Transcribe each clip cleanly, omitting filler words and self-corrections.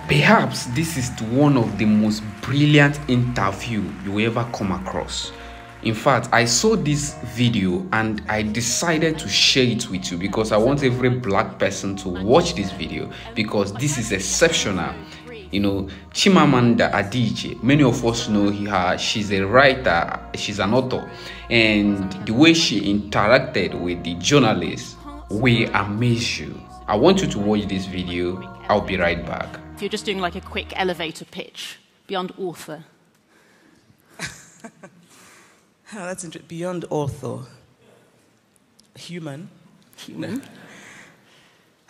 Perhaps this is one of the most brilliant interview you ever come across. In fact, I saw this video and I decided to share it with you because I want every black person to watch this video because this is exceptional. You know, Chimamanda Adiche, many of us know her. She's a writer, she's an author, and the way she interacted with the journalists will amaze you. I want you to watch this video. I'll be right back. If you're just doing like a quick elevator pitch, beyond author. Oh, that's interesting. Beyond author. Human.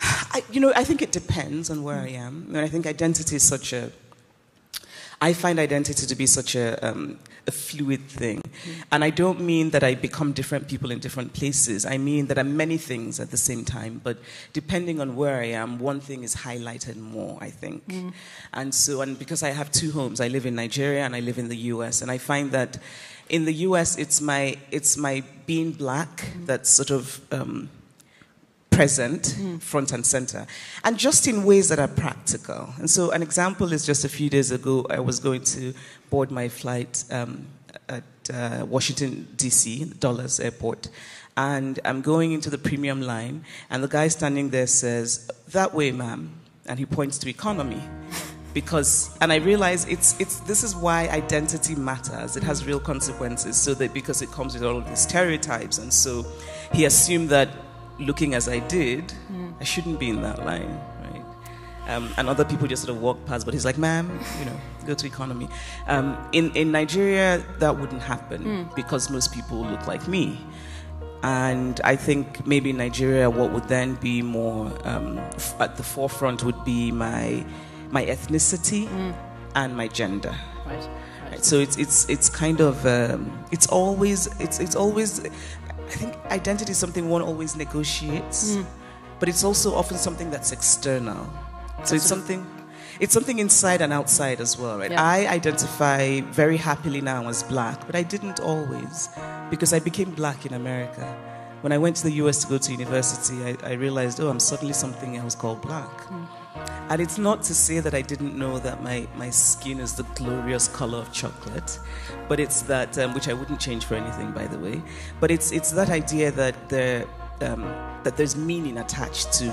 I think it depends on where I am. I think identity is I find identity to be such a fluid thing. And I don't mean that I become different people in different places. I mean that I'm many things at the same time. But depending on where I am, one thing is highlighted more, I think. And because I have two homes, I live in Nigeria and I live in the US. And I find that in the US, it's my being black that's sort of present, front and center, and just in ways that are practical. And so an example is just a few days ago, I was going to board my flight at Washington, D.C., Dulles Airport, and I'm going into the premium line, and the guy standing there says, "That way, ma'am," and he points to economy. And I realize this is why identity matters. It has real consequences, because it comes with all of these stereotypes, and so he assumed that looking as I did, I shouldn't be in that line, right? And other people just sort of walk past, but he's like, "Ma'am, go to economy." In Nigeria, that wouldn't happen because most people look like me. And I think maybe in Nigeria, what would then be more at the forefront would be my ethnicity and my gender. Right. So it's kind of it's always. I think identity is something one always negotiates, but it's also often something that's external. So it's something inside and outside as well, right? Yeah. I identify very happily now as black, but I didn't always, because I became black in America. When I went to the US to go to university, I realized, I'm suddenly something else called black. And it's not to say that I didn't know that my skin is the glorious color of chocolate, but it's that, which I wouldn't change for anything, by the way, but it's that idea that that there's meaning attached to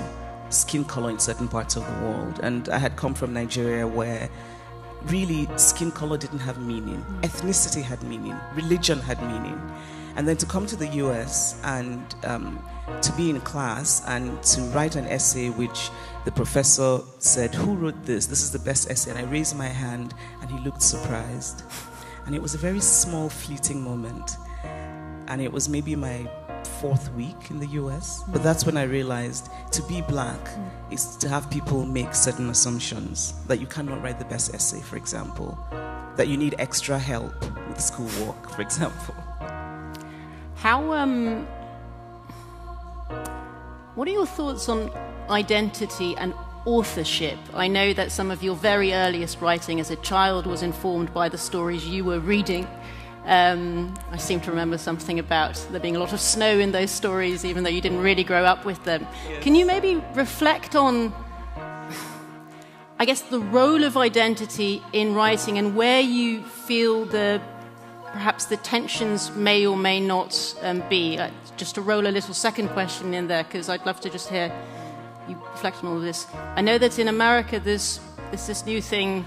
skin color in certain parts of the world. And I had come from Nigeria where really skin color didn't have meaning. Ethnicity had meaning. Religion had meaning. And then to come to the US and to be in class and to write an essay which the professor said, "Who wrote this? This is the best essay." And I raised my hand and he looked surprised. And it was a very small, fleeting moment. And it was maybe my 4th week in the US. But that's when I realized to be black is to have people make certain assumptions that you cannot write the best essay, for example, that you need extra help with schoolwork, for example. What are your thoughts on identity and authorship? I know that some of your very earliest writing as a child was informed by the stories you were reading. I seem to remember something about there being a lot of snow in those stories, even though you didn't really grow up with them. Yes. Can you maybe reflect on, I guess, the role of identity in writing and where you feel perhaps the tensions may or may not be? Just to roll a little second question in there, because I'd love to just hear you reflect on all of this. I know that in America there's this new thing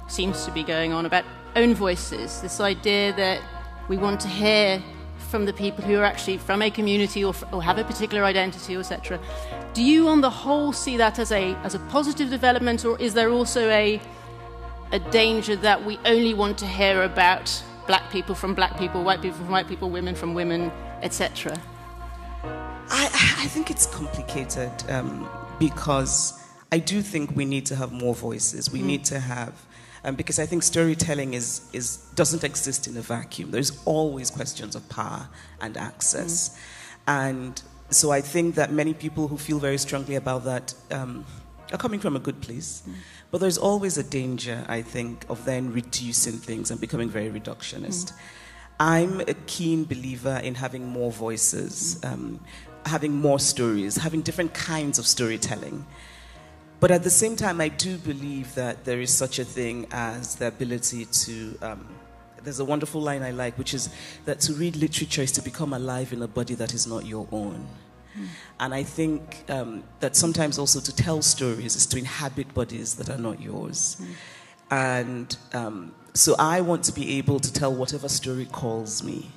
seems to be going on about own voices, this idea that we want to hear from the people who are actually from a community or have a particular identity, etc. Do you on the whole see that as a positive development, or is there also a danger that we only want to hear about black people from black people, white people from white people, women from women, etc.? I think it's complicated because I do think we need to have more voices. We need to have, because I think storytelling doesn't exist in a vacuum. There's always questions of power and access. And so I think that many people who feel very strongly about that are coming from a good place. But there's always a danger, I think, of then reducing things and becoming very reductionist. I'm a keen believer in having more voices, having more stories, having different kinds of storytelling. But at the same time, I do believe that there is such a thing as the ability to, there's a wonderful line I like, which is that to read literature is to become alive in a body that is not your own. And I think that sometimes also to tell stories is to inhabit bodies that are not yours. And so I want to be able to tell whatever story calls me.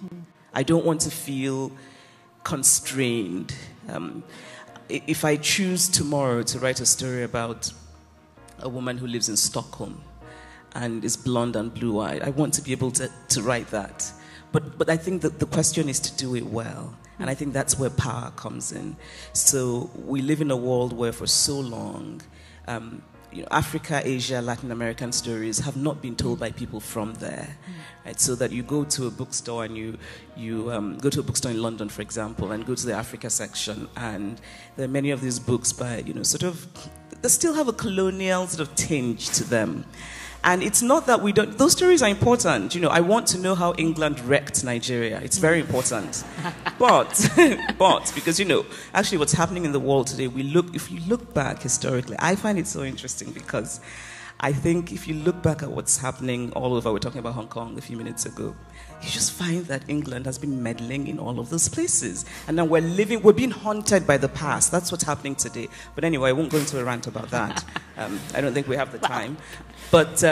I don't want to feel constrained. If I choose tomorrow to write a story about a woman who lives in Stockholm and is blonde and blue-eyed, I want to be able to write that. But I think that the question is to do it well. And I think that's where power comes in. So we live in a world where for so long, Africa, Asia, Latin American stories have not been told by people from there. Right? So that you go to a bookstore and you go to a bookstore in London, for example, and go to the Africa section, and there are many of these books by, sort of, they still have a colonial sort of tinge to them. And it's not that we don't, those stories are important. I want to know how England wrecked Nigeria. It's very important. But because, actually what's happening in the world today, if you look back historically, I find it so interesting because I think if you look back at what's happening all over, we're talking about Hong Kong a few minutes ago, you just find that England has been meddling in all of those places. And now we're being haunted by the past. That's what's happening today. But anyway, I won't go into a rant about that. I don't think we have the time. But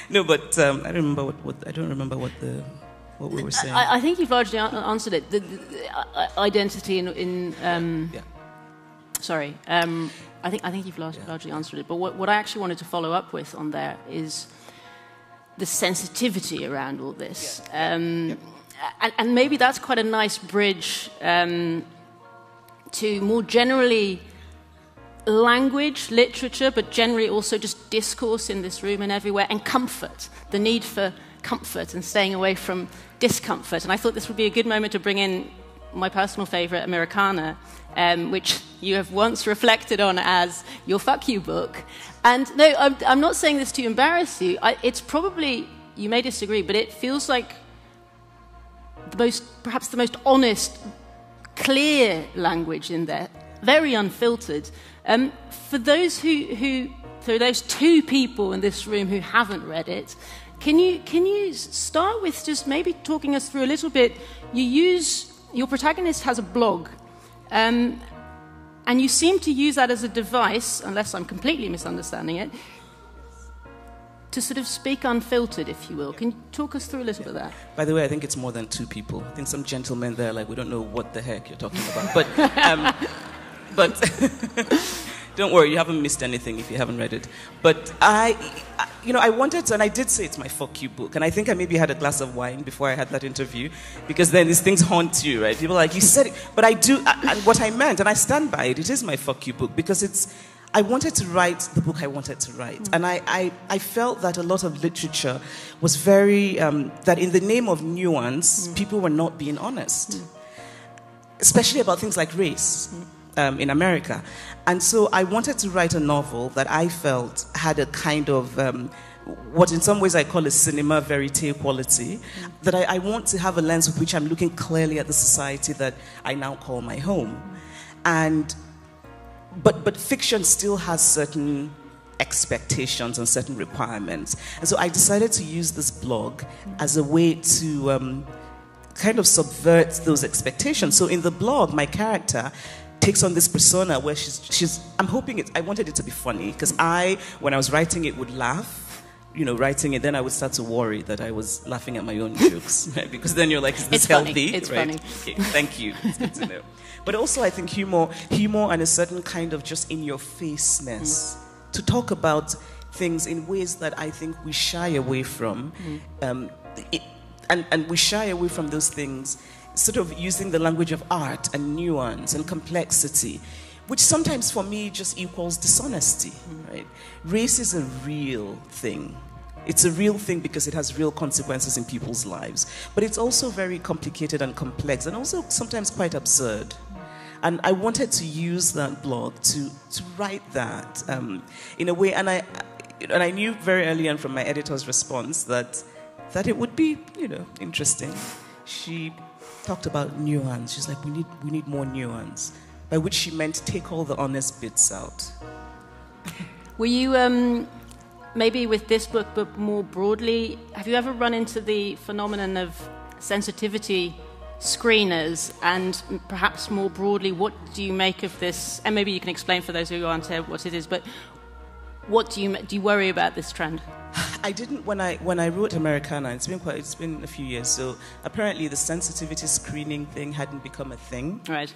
no, but I don't remember what we were saying. I think you've largely answered it. The identity sorry. I think you've largely answered it. But what I actually wanted to follow up with on there is the sensitivity around all this. And maybe that's quite a nice bridge to more generally language, literature, but generally also just discourse in this room and everywhere, and comfort, the need for comfort and staying away from discomfort. And I thought this would be a good moment to bring in my personal favourite, Americana, which you have once reflected on as your fuck you book. And no, I'm not saying this to embarrass you. It's probably, you may disagree, but it feels like perhaps the most honest, clear language in there, very unfiltered. For those for those two people in this room who haven't read it, can you start with just maybe talking us through a little bit? Your protagonist has a blog, and you seem to use that as a device, unless I'm completely misunderstanding it, to sort of speak unfiltered, if you will. Can you talk us through a little bit of that? By the way, I think it's more than two people. I think some gentlemen there, like, we don't know what the heck you're talking about. But don't worry, you haven't missed anything if you haven't read it. But I wanted to, and I did say it's my fuck you book. And I think I maybe had a glass of wine before I had that interview, because then these things haunt you, right? People are like, you said it. But I do, and what I meant, and I stand by it, it is my fuck you book, because I wanted to write the book I wanted to write. And I felt that a lot of literature was very, that in the name of nuance, people were not being honest. Especially about things like race in America. And so I wanted to write a novel that I felt had a kind of, what in some ways I call a cinema verite quality, that I want to have a lens with which I'm looking clearly at the society that I now call my home. But fiction still has certain expectations and certain requirements. And so I decided to use this blog as a way to kind of subvert those expectations. So in the blog, my character takes on this persona where I'm hoping I wanted it to be funny, because when I was writing it, would laugh, writing it, then I would start to worry that I was laughing at my own jokes, right? Because then you're like, is this healthy? It's right? funny. Okay, thank you. It's good to know. But also I think humor and a certain kind of just in-your-faceness to talk about things in ways that I think we shy away from. And we shy away from those things sort of using the language of art and nuance and complexity, which sometimes for me just equals dishonesty, right? Race is a real thing. It's a real thing because it has real consequences in people's lives. But it's also very complicated and complex, and also sometimes quite absurd. And I wanted to use that blog to write that in a way, and I knew very early on from my editor's response that it would be, interesting. She talked about nuance. She's like, we need more nuance. by which she meant take all the honest bits out. Were you, maybe with this book, but more broadly, have you ever run into the phenomenon of sensitivity screeners, and perhaps more broadly, what do you make of this? And maybe you can explain for those who aren't here what it is, but what do you worry about this trend? I didn't when I wrote Americana. It's been a few years. So apparently the sensitivity screening thing hadn't become a thing. Right.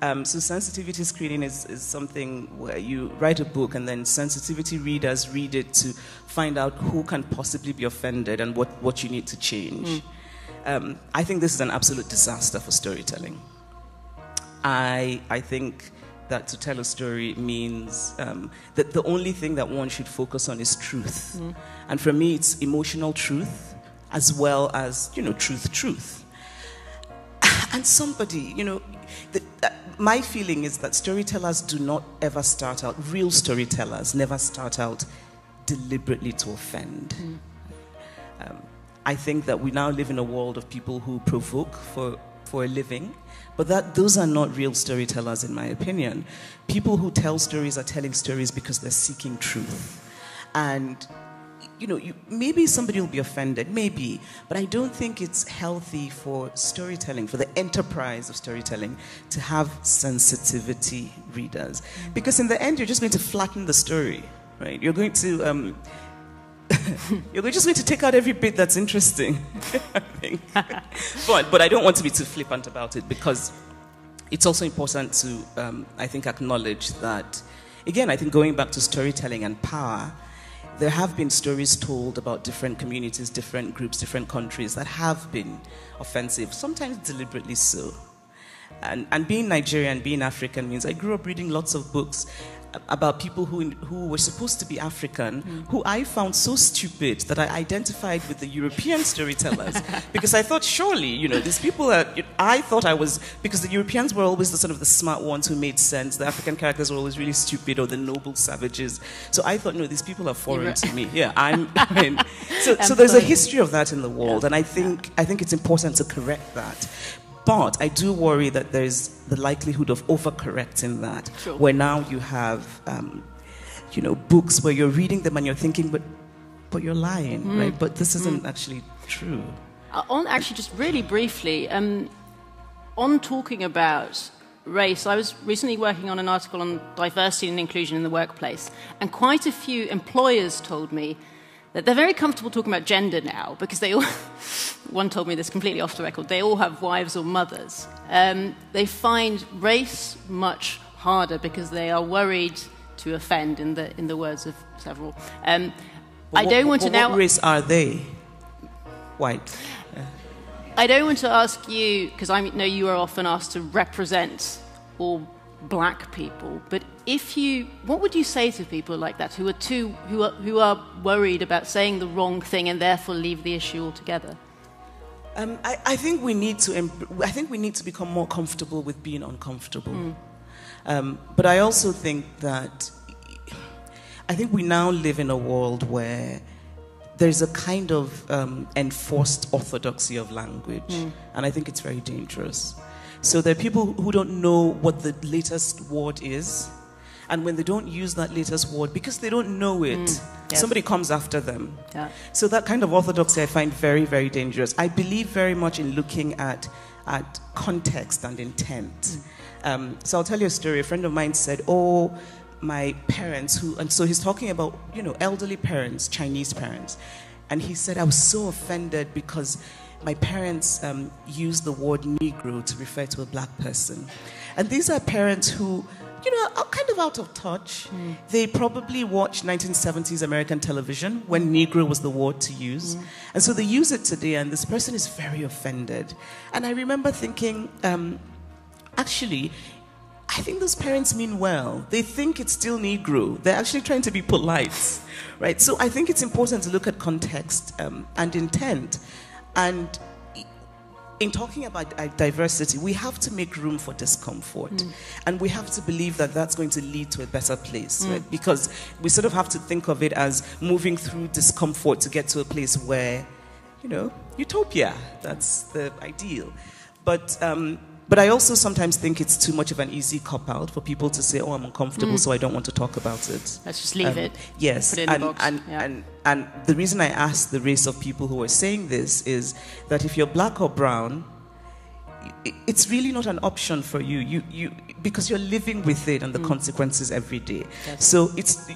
So sensitivity screening is something where you write a book and then sensitivity readers read it to find out who can possibly be offended and what you need to change. I think this is an absolute disaster for storytelling. I think that to tell a story means that the only thing that one should focus on is truth. And for me, it's emotional truth as well as, truth. And somebody, my feeling is that storytellers do not ever start out, real storytellers never start out deliberately to offend. I think that we now live in a world of people who provoke for a living, but those are not real storytellers, in my opinion. People who tell stories are telling stories because they're seeking truth. And, maybe somebody will be offended, maybe, but I don't think it's healthy for storytelling, for the enterprise of storytelling, to have sensitivity readers. Because in the end, you're just going to flatten the story, right? You're going to... you're just going to take out every bit that's interesting, I think. But I don't want to be too flippant about it, because it's also important to, I think, acknowledge that, again, I think going back to storytelling and power, there have been stories told about different communities, different groups, different countries that have been offensive, sometimes deliberately so. And being Nigerian, being African means I grew up reading lots of books about people who were supposed to be African, who I found so stupid that I identified with the European storytellers. Because I thought, surely, these people are... I thought I was... Because the Europeans were always the sort of the smart ones who made sense. The African characters were always really stupid, or the noble savages. So I thought, no, these people are foreign to me. Yeah, So there's a history of that in the world, and I think it's important to correct that. But I do worry that there's the likelihood of overcorrecting that, where now you have, books where you're reading them and you're thinking, but you're lying, right? But this isn't actually true. Actually, just really briefly, on talking about race, I was recently working on an article on diversity and inclusion in the workplace, and quite a few employers told me that they're very comfortable talking about gender now, because they all, one told me this completely off the record, they all have wives or mothers. They find race much harder because they are worried to offend, in the words of several. What race are they? White. I don't want to ask you, because I know you are often asked to represent all black people, but what would you say to people like that who are worried about saying the wrong thing and therefore leave the issue altogether? I think we need to become more comfortable with being uncomfortable. But I also think that we now live in a world where there's a kind of enforced orthodoxy of language, and I think it's very dangerous. So there are people who don't know what the latest word is, and when they don't use that latest word because they don't know it, somebody comes after them. Yeah. So that kind of orthodoxy I find very, very dangerous. I believe very much in looking at context and intent. So I'll tell you a story. A friend of mine said, my parents and so he's talking about, elderly parents, Chinese parents. And he said, I was so offended because my parents used the word Negro to refer to a black person. And these are parents who, are kind of out of touch. They probably watched 1970s American television when Negro was the word to use. And so they use it today, and this person is very offended. And I remember thinking, actually, I think those parents mean well. They think it's still Negro. They're actually trying to be polite, right? So I think it's important to look at context and intent. And in talking about diversity, we have to make room for discomfort. And we have to believe that that's going to lead to a better place, right? Because we sort of have to think of it as moving through discomfort to get to a place where, utopia, that's the ideal. But But I also sometimes think it's too much of an easy cop-out for people to say, oh, I'm uncomfortable, so I don't want to talk about it. Let's just leave it. Yes. Put it in the box. And the reason I asked the race of people who are saying this is that if you're black or brown, it's really not an option for you. Because you're living with it and the consequences every day. Yes. So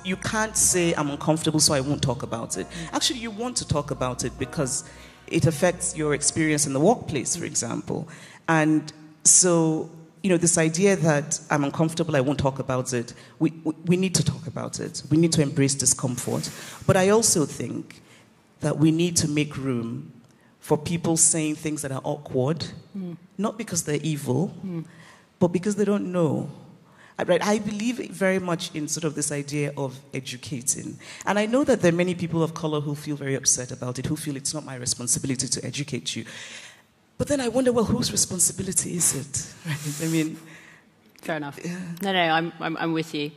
you can't say, I'm uncomfortable, so I won't talk about it. Actually, you want to talk about it because it affects your experience in the workplace, for example. And so, this idea that I'm uncomfortable, I won't talk about it, we need to talk about it. We need to embrace discomfort. But I also think that we need to make room for people saying things that are awkward, not because they're evil, but because they don't know. Right? I believe very much in sort of this idea of educating. And I know that there are many people of color who feel very upset about it, who feel it's not my responsibility to educate you. But then I wonder, well, whose responsibility is it? Right? I mean... Fair enough. Yeah. No, I'm with you.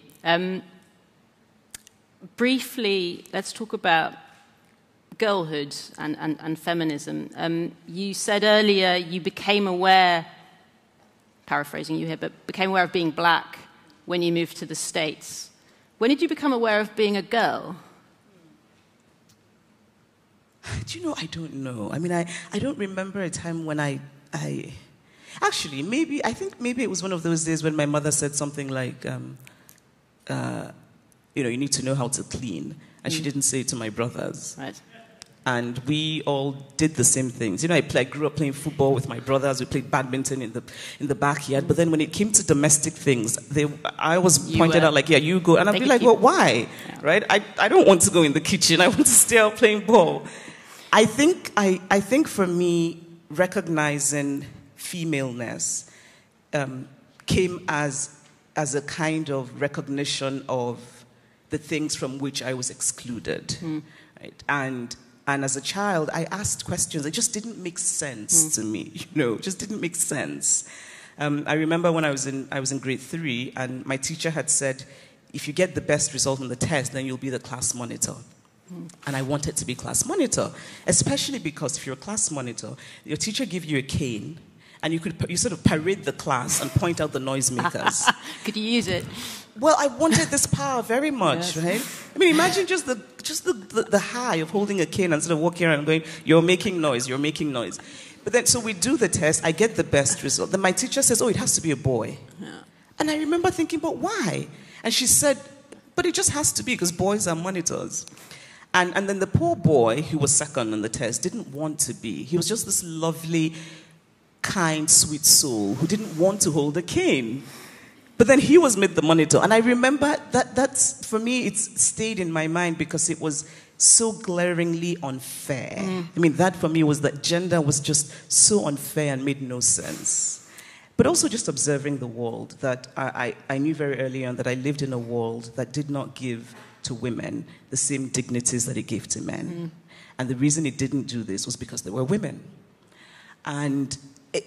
Briefly, let's talk about girlhood and feminism. You said earlier you became aware, paraphrasing you here, but became aware of being black when you moved to the States. When did you become aware of being a girl? Do you know, I don't know. I mean, I don't remember a time when I actually, I think maybe it was one of those days when my mother said something like, you need to know how to clean. And she didn't say it to my brothers. Right. And we all did the same things. I grew up playing football with my brothers. We played badminton in the backyard. But then when it came to domestic things, I was pointed out like, yeah, you go. And I'd be like, well, why? Yeah. Right? I don't want to go in the kitchen. I want to stay out playing ball. I think for me, recognizing femaleness came as a kind of recognition of the things from which I was excluded. Right? And as a child, I asked questions. It just didn't make sense to me. It just didn't make sense. I remember when I was in grade 3, and my teacher had said, if you get the best result on the test, then you'll be the class monitor. And I wanted to be class monitor, especially because if you're a class monitor, your teacher gives you a cane, and you sort of parade the class and point out the noisemakers. Could you use it? Well, I wanted this power very much, right? I mean, imagine just the high of holding a cane and sort of walking around and going, you're making noise, you're making noise. But then, so we do the test, I get the best result. Then my teacher says, oh, it has to be a boy. Yeah. And I remember thinking, but why? And she said, but it just has to be because boys are monitors. And then the poor boy who was second on the test didn't want to be. He was just this lovely, kind, sweet soul who didn't want to hold a cane. But then he was made the monitor. And I remember that's, for me, it's stayed in my mind because it was so glaringly unfair. I mean, that for me was that gender was just so unfair and made no sense. But also just observing the world, that I knew very early on that I lived in a world that did not give to women the same dignities that it gave to men. And the reason it didn't do this was because they were women. And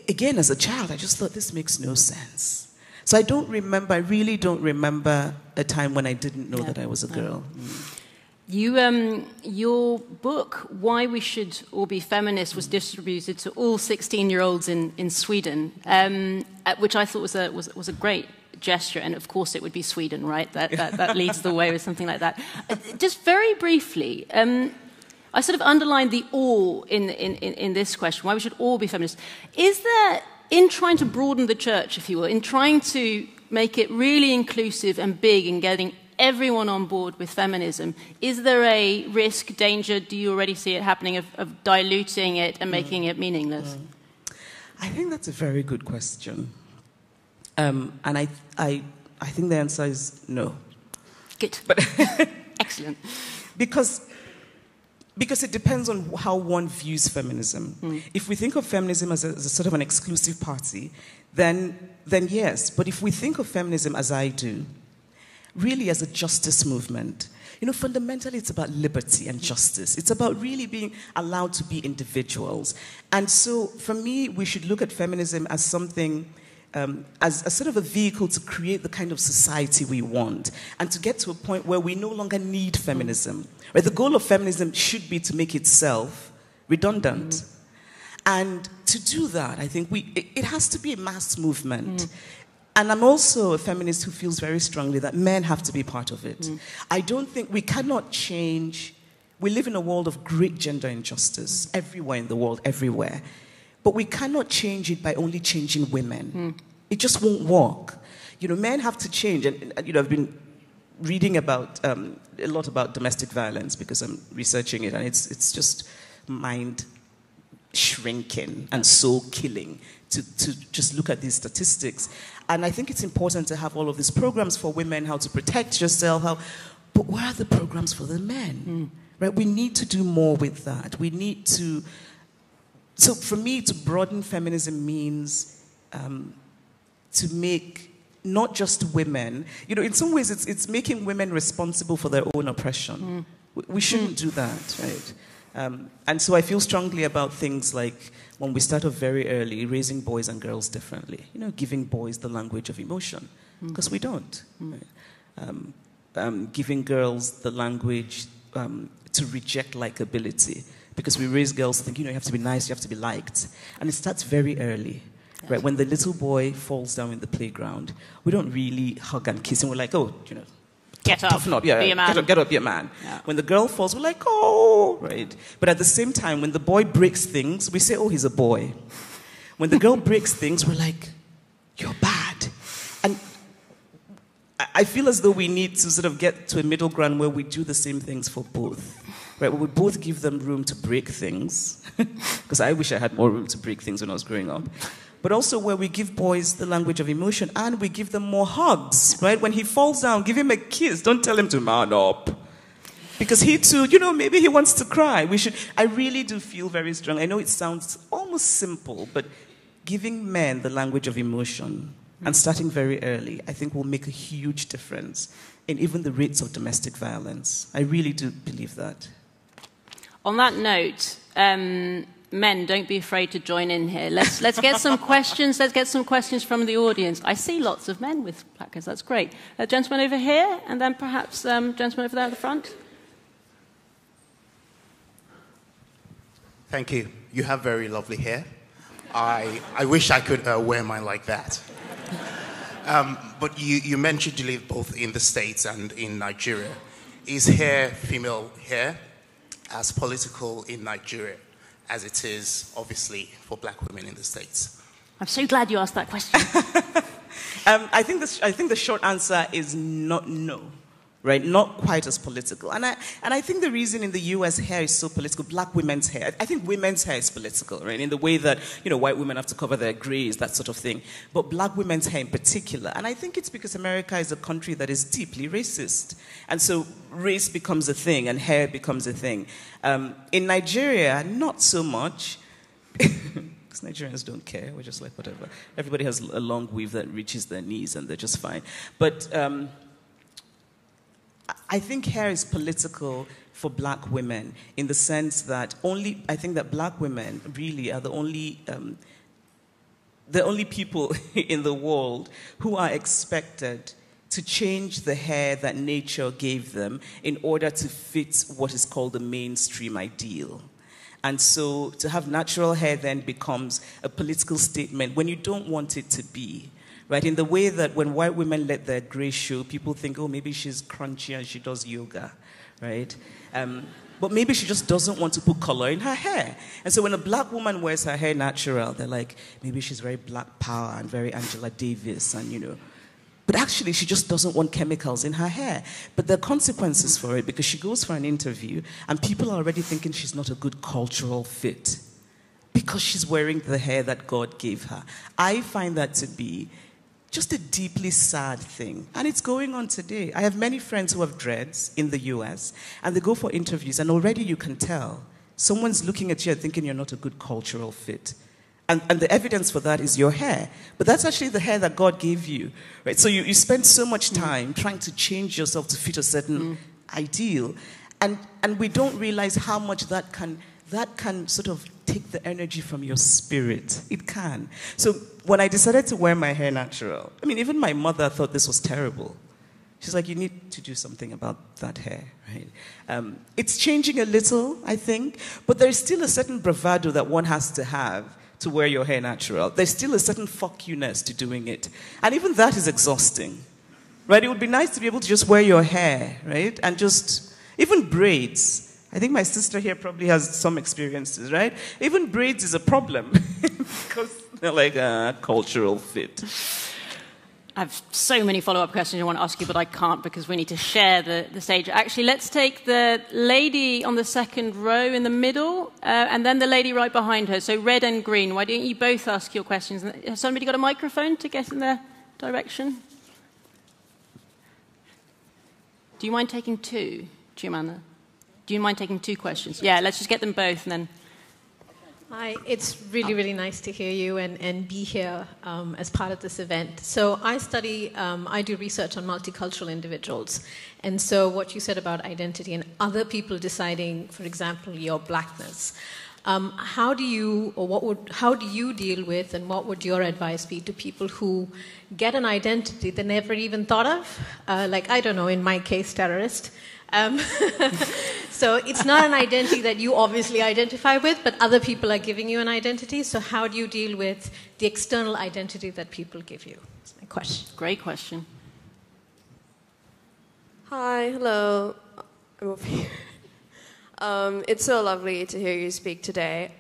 again, as a child, I just thought this makes no sense. So I really don't remember a time when I didn't know that I was a girl. Your book, Why We Should All Be Feminists, was distributed to all 16-year-olds in Sweden, which I thought was a great gesture, and of course it would be Sweden, right? That leads the way with something like that. Just very briefly, I sort of underlined the all in this question, why we should all be feminists. Is there, in trying to broaden the church, if you will, in trying to make it really inclusive and big and getting everyone on board with feminism, is there a risk, danger, do you already see it happening, of diluting it and making it meaningless? I think that's a very good question. And I think the answer is no. Good. But Excellent. Because it depends on how one views feminism. If we think of feminism as a sort of an exclusive party, then yes. But if we think of feminism as I do, really as a justice movement, fundamentally it's about liberty and justice. It's about really being allowed to be individuals. And so for me, we should look at feminism as something, as a sort of a vehicle to create the kind of society we want and to get to a point where we no longer need feminism. Right? The goal of feminism should be to make itself redundant. And to do that, I think it has to be a mass movement. And I'm also a feminist who feels very strongly that men have to be part of it. I don't think we cannot change. We live in a world of great gender injustice everywhere in the world, everywhere. But we cannot change it by only changing women. It just won't work. You know, men have to change. And you know, I've been reading about a lot about domestic violence because I'm researching it, and it's just mind shrinking and soul killing to just look at these statistics. And I think it's important to have all of these programs for women, how to protect yourself, but where are the programs for the men? Right? We need to do more with that. We need to. So for me, to broaden feminism means to make not just women, you know, in some ways it's making women responsible for their own oppression. We shouldn't do that, right? And so I feel strongly about things like when we start off very early, raising boys and girls differently. You know, giving boys the language of emotion, because we don't. Right? Giving girls the language to reject likability, because we raise girls to think, you know, you have to be nice, you have to be liked. And it starts very early. Right? When the little boy falls down in the playground, we don't really hug and kiss him. We're like, oh, you know, get up, toughen up, yeah, be a man. Get up, be a man. Yeah. When the girl falls, we're like, oh, right. But at the same time, when the boy breaks things, we say, oh, he's a boy. When the girl breaks things, we're like, you're bad. And I feel as though we need to sort of get to a middle ground where we do the same things for both. Right? Where we both give them room to break things, because I wish I had more room to break things when I was growing up. But also where we give boys the language of emotion and we give them more hugs, right? When he falls down, give him a kiss. Don't tell him to man up. Because he too, you know, maybe he wants to cry. I really do feel very strong. I know it sounds almost simple, but giving men the language of emotion and starting very early, I think will make a huge difference in even the rates of domestic violence. I really do believe that. On that note, men, don't be afraid to join in here. Let's get some questions. Let's get some questions from the audience. I see lots of men with placards. That's great. Gentleman over here, and then perhaps gentleman over there at the front. Thank you. You have very lovely hair. I wish I could wear mine like that. But you mentioned you live both in the States and in Nigeria. Is female hair, as political in Nigeria as it is, obviously, for black women in the States? I'm so glad you asked that question. I think the short answer is not no, right? Not quite as political. And I think the reason in the US hair is so political, black women's hair, I think women's hair is political, right? In the way that, you know, white women have to cover their grays, that sort of thing. But black women's hair in particular. And I think it's because America is a country that is deeply racist. And so race becomes a thing and hair becomes a thing. In Nigeria, not so much. Because Nigerians don't care. We're just like, whatever. Everybody has a long weave that reaches their knees and they're just fine. But I think hair is political for black women in the sense that I think that black women really are the only people in the world who are expected to change the hair that nature gave them in order to fit what is called the mainstream ideal. And so to have natural hair then becomes a political statement when you don't want it to be. Right, in the way that when white women let their gray show, people think, oh, maybe she's crunchy and she does yoga, right? But maybe she just doesn't want to put color in her hair. And so when a black woman wears her hair natural, they're like, maybe she's very black power and very Angela Davis and, you know. But actually, she just doesn't want chemicals in her hair. But there are consequences for it because she goes for an interview and people are already thinking she's not a good cultural fit because she's wearing the hair that God gave her. I find that to be just a deeply sad thing. And it's going on today. I have many friends who have dreads in the US, and they go for interviews, and already you can tell someone's looking at you and thinking you're not a good cultural fit. And the evidence for that is your hair. But that's actually the hair that God gave you. Right? So you spend so much time trying to change yourself to fit a certain ideal. And we don't realize how much that can sort of take the energy from your spirit. It can. So when I decided to wear my hair natural, I mean, even my mother thought this was terrible. She's like, you need to do something about that hair, right? It's changing a little, I think, but there's still a certain bravado that one has to have to wear your hair natural. There's still a certain fuck you-ness to doing it. And even that is exhausting, right? It would be nice to be able to just wear your hair, right? And just, even braids. I think my sister here probably has some experiences, right? Even braids is a problem because they're like a cultural fit. I have so many follow-up questions I want to ask you, but I can't because we need to share the stage. Actually, let's take the lady on the second row in the middle, and then the lady right behind her. So red and green. Why don't you both ask your questions? Has somebody got a microphone to get in their direction? Do you mind taking two, Chimamanda? Do you mind taking two questions? Yeah, let's just get them both and then... Hi, it's really, really nice to hear you and be here as part of this event. So I do research on multicultural individuals. And so what you said about identity and other people deciding, for example, your blackness, how do you deal with, and what would your advice be to people who get an identity they never even thought of? Like, I don't know, in my case, terrorist. So it's not an identity that you obviously identify with, but other people are giving you an identity. So how do you deal with the external identity that people give you? That's my question. Great question. Hi, hello. I'm over here. It's so lovely to hear you speak today.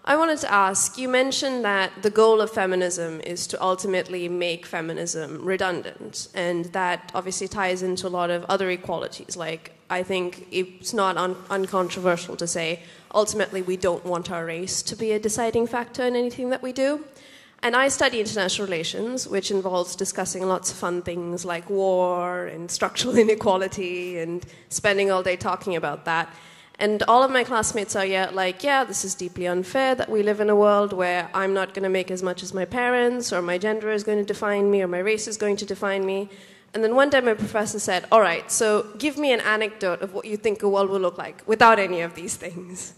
I wanted to ask, you mentioned that the goal of feminism is to ultimately make feminism redundant, and that obviously ties into a lot of other equalities. Like, I think it's not uncontroversial to say, ultimately we don't want our race to be a deciding factor in anything that we do. And I study international relations, which involves discussing lots of fun things like war and structural inequality and spending all day talking about that. And all of my classmates are yeah, this is deeply unfair that we live in a world where I'm not going to make as much as my parents, or my gender is going to define me, or my race is going to define me. And then one day my professor said, all right, so give me an anecdote of what you think a world will look like without any of these things.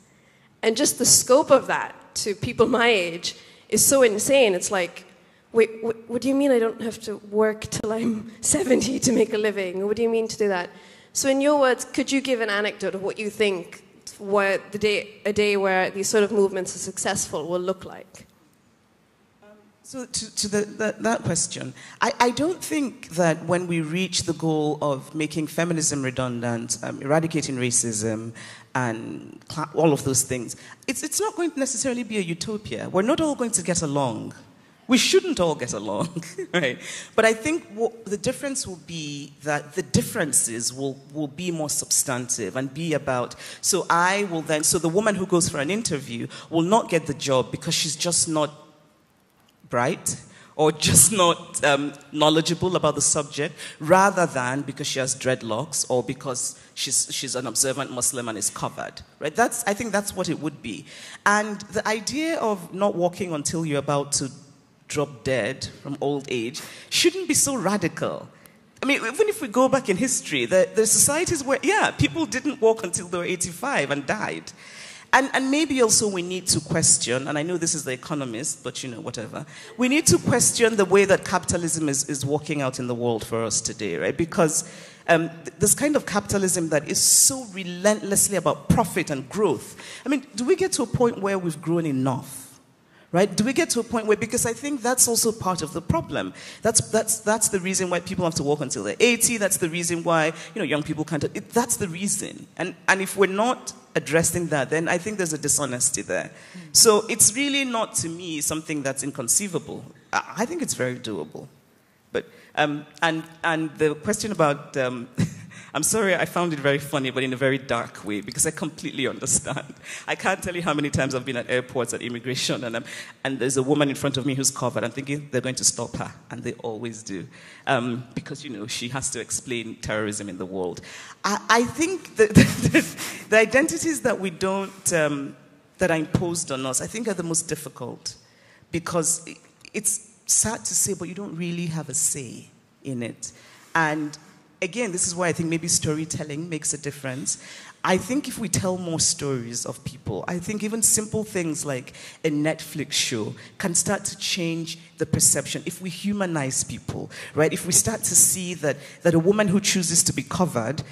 And just the scope of that to people my age is so insane. It's like, wait, what do you mean I don't have to work till I'm 70 to make a living? What do you mean to do that? So in your words, could you give an anecdote of what you think a day where these sort of movements are successful will look like? So to that question, I don't think that when we reach the goal of making feminism redundant, eradicating racism, and all of those things, it's not going to necessarily be a utopia. We're not all going to get along. We shouldn't all get along, right? But I think the difference will be that the differences will be more substantive and be about, so the woman who goes for an interview will not get the job because she's just not bright or just not knowledgeable about the subject, rather than because she has dreadlocks or because she's an observant Muslim and is covered, right? I think that's what it would be. And the idea of not walking until you're about to drop dead from old age shouldn't be so radical. I mean, even if we go back in history, the societies where, people didn't walk until they were 85 and died. And maybe also we need to question, and I know this is The Economist, but whatever. We need to question the way that capitalism is working out in the world for us today, right? Because this kind of capitalism that is so relentlessly about profit and growth. I mean, do we get to a point where we've grown enough? Right? Do we get to a point where, because I think that's also part of the problem. That's the reason why people have to work until they're 80. That's the reason why, young people can't. That's the reason. And if we're not addressing that, then I think there's a dishonesty there. So it's really not, to me, something that's inconceivable. I think it's very doable. But, and the question about, I'm sorry, I found it very funny, but in a very dark way, because I completely understand. I can't tell you how many times I've been at airports, at immigration, and there's a woman in front of me who's covered. I'm thinking they're going to stop her, and they always do, because, she has to explain terrorism in the world. I think the identities that we don't, that are imposed on us, I think are the most difficult, because it's sad to say, but you don't really have a say in it. And again, this is why I think maybe storytelling makes a difference. I think if we tell more stories of people, I think even simple things like a Netflix show can start to change the perception. If we humanize people, right? If we start to see that a woman who chooses to be covered,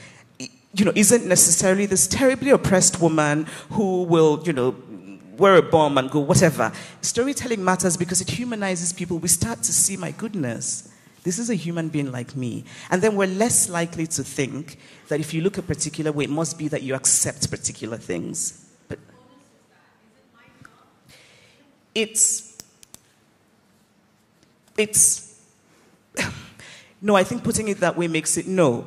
isn't necessarily this terribly oppressed woman who will, wear a bomb and go whatever. Storytelling matters because it humanizes people. We start to see, my goodness, this is a human being like me. And then we're less likely to think that if you look a particular way, it must be that you accept particular things. But it's no, I think putting it that way makes it no.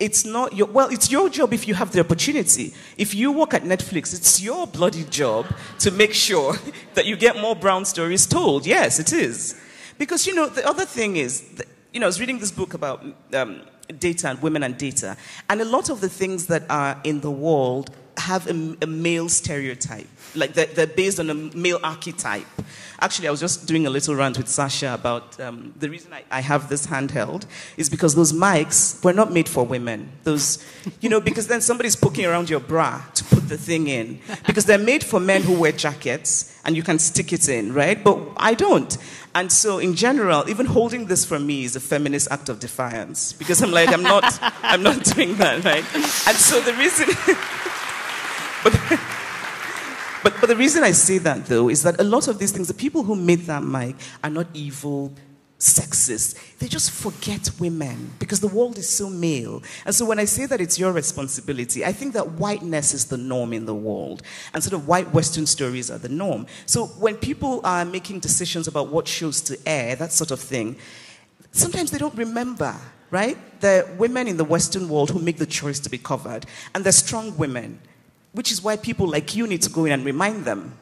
It's not your, well, it's your job if you have the opportunity. If you work at Netflix, it's your bloody job to make sure that you get more brown stories told. Yes, it is. Because, the other thing is, I was reading this book about data and women and data, and a lot of the things that are in the world have a male stereotype. Like they're based on a male archetype. Actually, I was just doing a little rant with Sasha about the reason I have this handheld is because those mics were not made for women. Those, because then somebody's poking around your bra to put the thing in. Because they're made for men who wear jackets and you can stick it in, right? But I don't. And so in general, even holding this for me is a feminist act of defiance. Because I'm like, I'm not doing that, right? And so the reason... But the reason I say that, though, is that a lot of these things, the people who made that mic are not evil, sexist. They just forget women because the world is so male. And so when I say that it's your responsibility, I think that whiteness is the norm in the world. And sort of white Western stories are the norm. So when people are making decisions about what shows to air, that sort of thing, sometimes they don't remember, right? There are women in the Western world who make the choice to be covered. And they're strong women. Which is why people like you need to go in and remind them.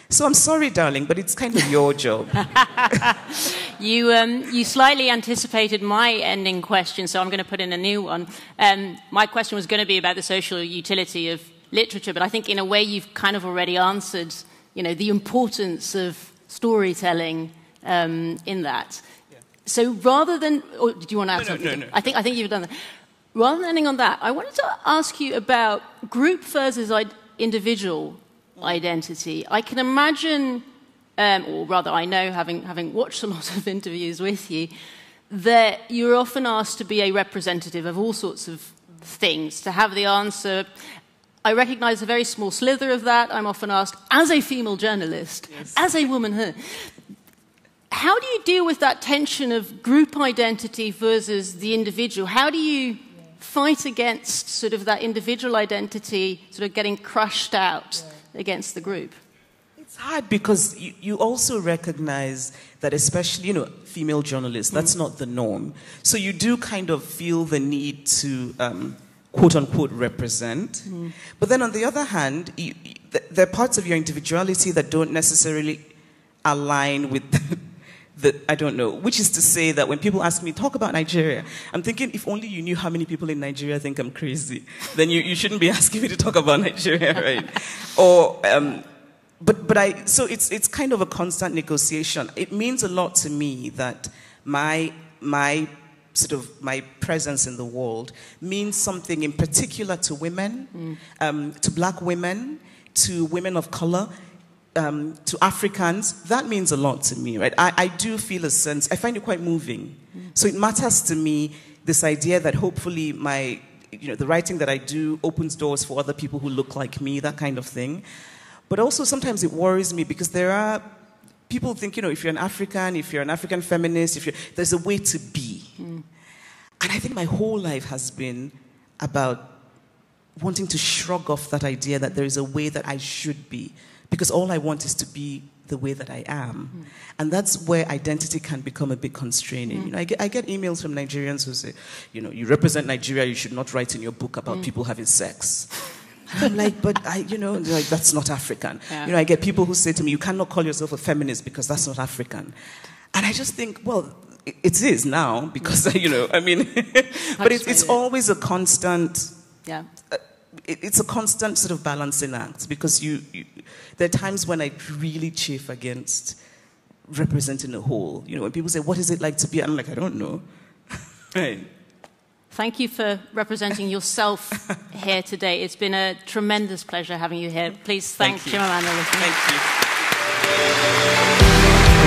So I'm sorry, darling, but it's kind of your job. You slightly anticipated my ending question, so I'm going to put in a new one. My question was going to be about the social utility of literature, but I think in a way you've kind of already answered, the importance of storytelling in that. Yeah. So rather than... Or did you want to add something? No. I think you've done that. Rather than ending on that, I wanted to ask you about group versus individual identity. I can imagine, or rather I know, having watched a lot of interviews with you, that you're often asked to be a representative of all sorts of things, to have the answer. I recognise a very small slither of that. I'm often asked, as a female journalist, yes. As a woman, how do you deal with that tension of group identity versus the individual? How do you fight against sort of that individual identity sort of getting crushed out against the group? It's hard because you also recognize that especially, female journalists, that's not the norm. So you do kind of feel the need to, quote unquote, represent. But then on the other hand, there are parts of your individuality that don't necessarily align with I don't know, which is to say that when people ask me, talk about Nigeria, I'm thinking, if only you knew how many people in Nigeria think I'm crazy, then you shouldn't be asking me to talk about Nigeria, right? Or, so it's kind of a constant negotiation. It means a lot to me that my presence in the world means something in particular to women, to black women, to women of color, to Africans. That means a lot to me, right? I do feel a sense, I find it quite moving. So it matters to me, this idea that hopefully the writing that I do opens doors for other people who look like me, that kind of thing. But also sometimes it worries me because there are, people think, if you're an African feminist, there's a way to be. And I think my whole life has been about wanting to shrug off that idea that there is a way that I should be. Because all I want is to be the way that I am. And that's where identity can become a bit constraining. I get emails from Nigerians who say, you represent Nigeria, you should not write in your book about people having sex. And I'm like, but that's not African. Yeah. I get people who say to me, you cannot call yourself a feminist because that's not African. And I just think, well, it is now because, but it's always a constant... Yeah. It's a constant sort of balancing act because there are times when I really chafe against representing a whole. When people say, what is it like to be? I'm like, I don't know. Right. Thank you for representing yourself here today. It's been a tremendous pleasure having you here. Please thank Chimamanda. Thank you.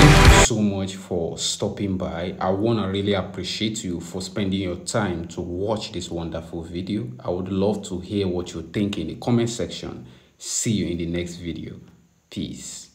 Thank you so much for stopping by. I want to really appreciate you for spending your time to watch this wonderful video. I would love to hear what you think in the comment section. See you in the next video. Peace.